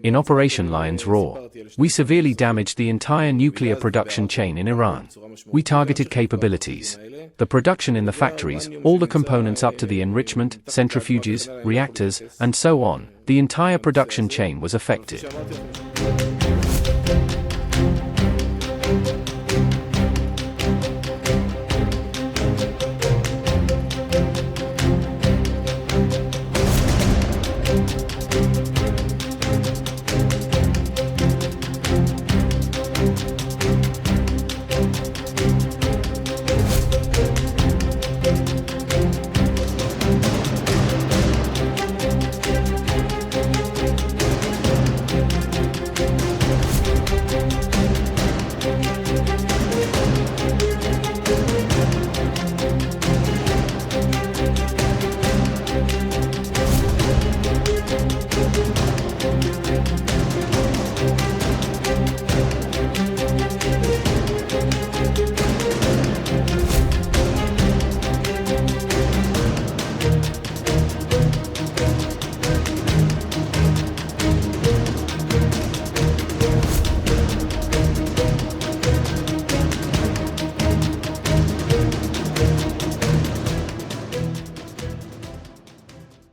In Operation Lion's Roar, we severely damaged the entire nuclear production chain in Iran. We targeted capabilities. The production in the factories, all the components up to the enrichment, centrifuges, reactors, and so on, the entire production chain was affected.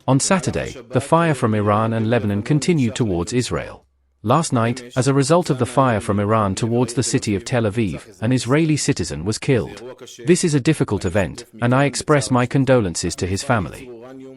On Saturday, the fire from Iran and Lebanon continued towards Israel. Last night, as a result of the fire from Iran towards the city of Tel Aviv, an Israeli citizen was killed. This is a difficult event, and I express my condolences to his family.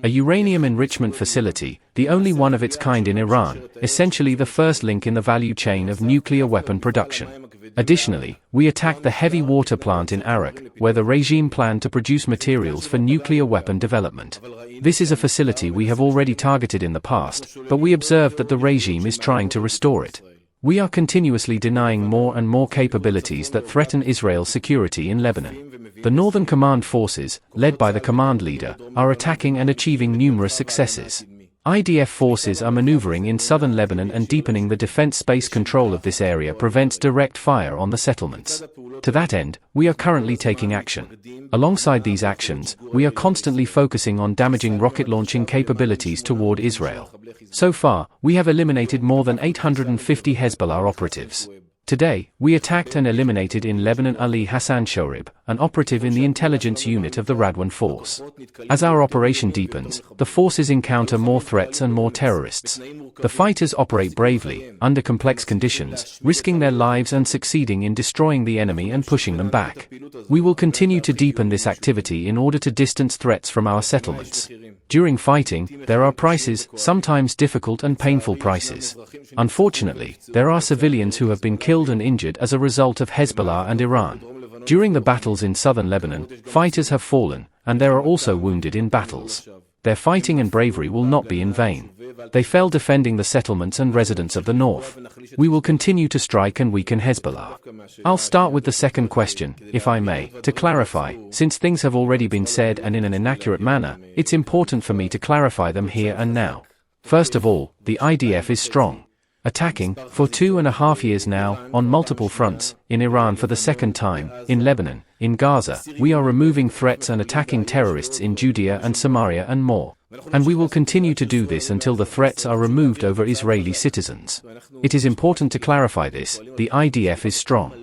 A uranium enrichment facility, the only one of its kind in Iran, essentially the first link in the value chain of nuclear weapon production. Additionally, we attacked the heavy water plant in Arak, where the regime planned to produce materials for nuclear weapon development. This is a facility we have already targeted in the past, but we observed that the regime is trying to restore it. We are continuously denying more and more capabilities that threaten Israel's security in Lebanon. The Northern Command forces, led by the command leader, are attacking and achieving numerous successes. IDF forces are maneuvering in southern Lebanon, and deepening the defense space control of this area prevents direct fire on the settlements. To that end, we are currently taking action. Alongside these actions, we are constantly focusing on damaging rocket launching capabilities toward Israel. So far, we have eliminated more than 850 Hezbollah operatives. Today, we attacked and eliminated in Lebanon Ali Hassan Shorib, an operative in the intelligence unit of the Radwan force. As our operation deepens, the forces encounter more threats and more terrorists. The fighters operate bravely, under complex conditions, risking their lives and succeeding in destroying the enemy and pushing them back. We will continue to deepen this activity in order to distance threats from our settlements. During fighting, there are prices, sometimes difficult and painful prices. Unfortunately, there are civilians who have been killed and injured as a result of Hezbollah and Iran. During the battles in southern Lebanon, fighters have fallen, and there are also wounded in battles. Their fighting and bravery will not be in vain. They fell defending the settlements and residents of the north. We will continue to strike and weaken Hezbollah. I'll start with the second question, if I may, to clarify. Since things have already been said and in an inaccurate manner, it's important for me to clarify them here and now. First of all, the IDF is strong. Attacking, for 2.5 years now, on multiple fronts, in Iran for the second time, in Lebanon, in Gaza, we are removing threats and attacking terrorists in Judea and Samaria and more. And we will continue to do this until the threats are removed over Israeli citizens. It is important to clarify this, the IDF is strong.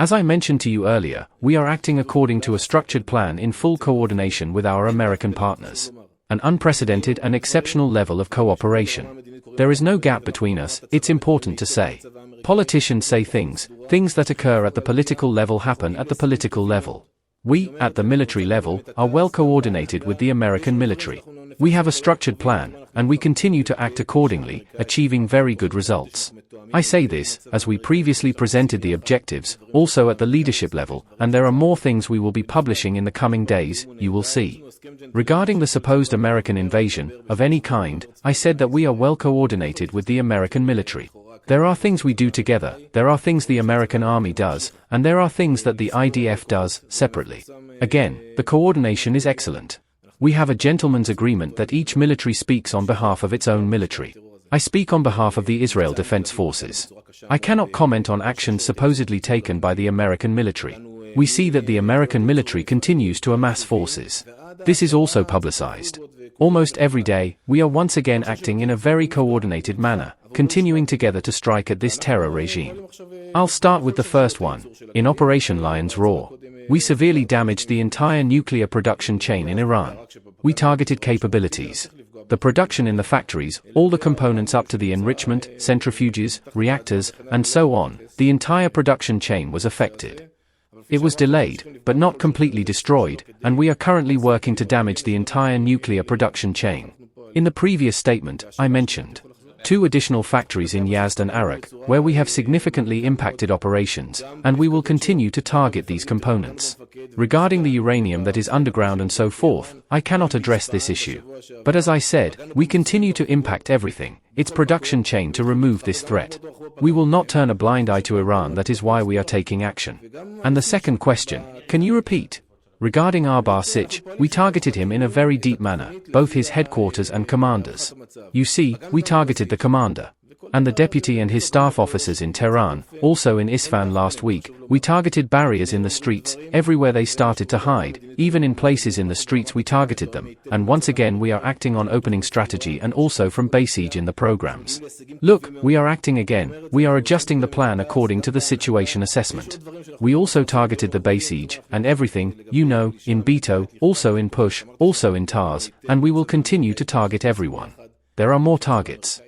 As I mentioned to you earlier, we are acting according to a structured plan in full coordination with our American partners. An unprecedented and exceptional level of cooperation. There is no gap between us, it's important to say. Politicians say things that occur at the political level happen at the political level. We, at the military level, are well coordinated with the American military. We have a structured plan, and we continue to act accordingly, achieving very good results. I say this, as we previously presented the objectives, also at the leadership level, and there are more things we will be publishing in the coming days, you will see. Regarding the supposed American invasion, of any kind, I said that we are well coordinated with the American military. There are things we do together, there are things the American Army does, and there are things that the IDF does, separately. Again, the coordination is excellent. We have a gentleman's agreement that each military speaks on behalf of its own military. I speak on behalf of the Israel Defense Forces. I cannot comment on actions supposedly taken by the American military. We see that the American military continues to amass forces. This is also publicized. Almost every day, we are once again acting in a very coordinated manner, continuing together to strike at this terror regime. I'll start with the first one. In Operation Lion's Roar, we severely damaged the entire nuclear production chain in Iran. We targeted capabilities. The production in the factories, all the components up to the enrichment, centrifuges, reactors, and so on, the entire production chain was affected. It was delayed, but not completely destroyed, and we are currently working to damage the entire nuclear production chain. In the previous statement, I mentioned 2 additional factories in Yazd and Arak, where we have significantly impacted operations, and we will continue to target these components. Regarding the uranium that is underground and so forth, I cannot address this issue. But as I said, we continue to impact everything, its production chain, to remove this threat. We will not turn a blind eye to Iran. That is why we are taking action. And the second question, can you repeat? Regarding Arbar Sich, we targeted him in a very deep manner, both his headquarters and commanders. You see, we targeted the commander and the deputy and his staff officers in Tehran, also in Isfahan last week. We targeted barriers in the streets, everywhere they started to hide, even in places in the streets we targeted them, and once again we are acting on opening strategy and also from base siege in the programs. Look, we are acting again, we are adjusting the plan according to the situation assessment. We also targeted the base siege, and everything, you know, in Beto, also in Push, also in Tars, and we will continue to target everyone. There are more targets.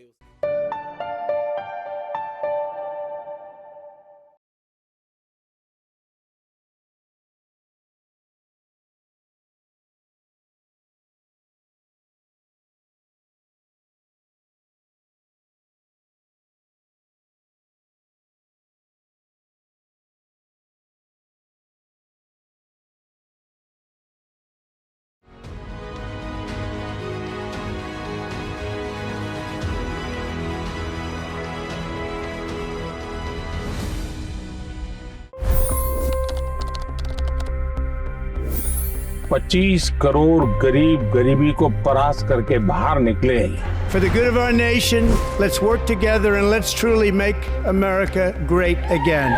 $25 crore गरीब गरीबी को परास्त करके बाहर निकले। For the good of our nation, let's work together and let's truly make America great again.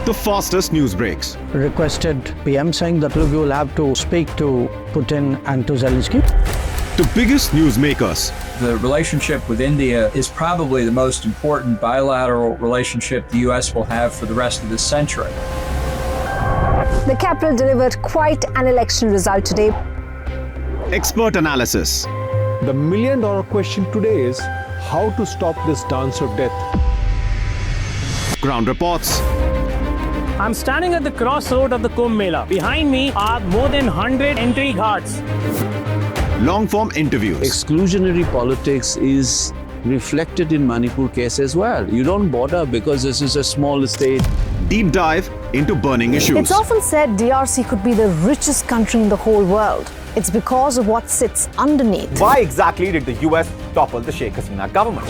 The fastest news breaks. Requested PM saying that look, you will have to speak to Putin and to Zelensky. The biggest news makers. The relationship with India is probably the most important bilateral relationship the U.S. will have for the rest of this century. The capital delivered quite an election result today. Expert analysis. The million-dollar question today is how to stop this dance of death. Ground reports. I'm standing at the crossroad of the Kumbh Mela. Behind me are more than 100 entry ghats. Long-form interviews. Exclusionary politics is reflected in Manipur case as well. You don't bother because this is a small state. Deep dive into burning issues. It's often said DRC could be the richest country in the whole world. It's because of what sits underneath. Why exactly did the US topple the Sheikh Hasina government?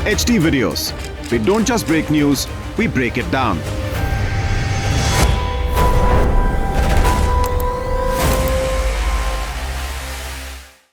HT videos. We don't just break news, we break it down.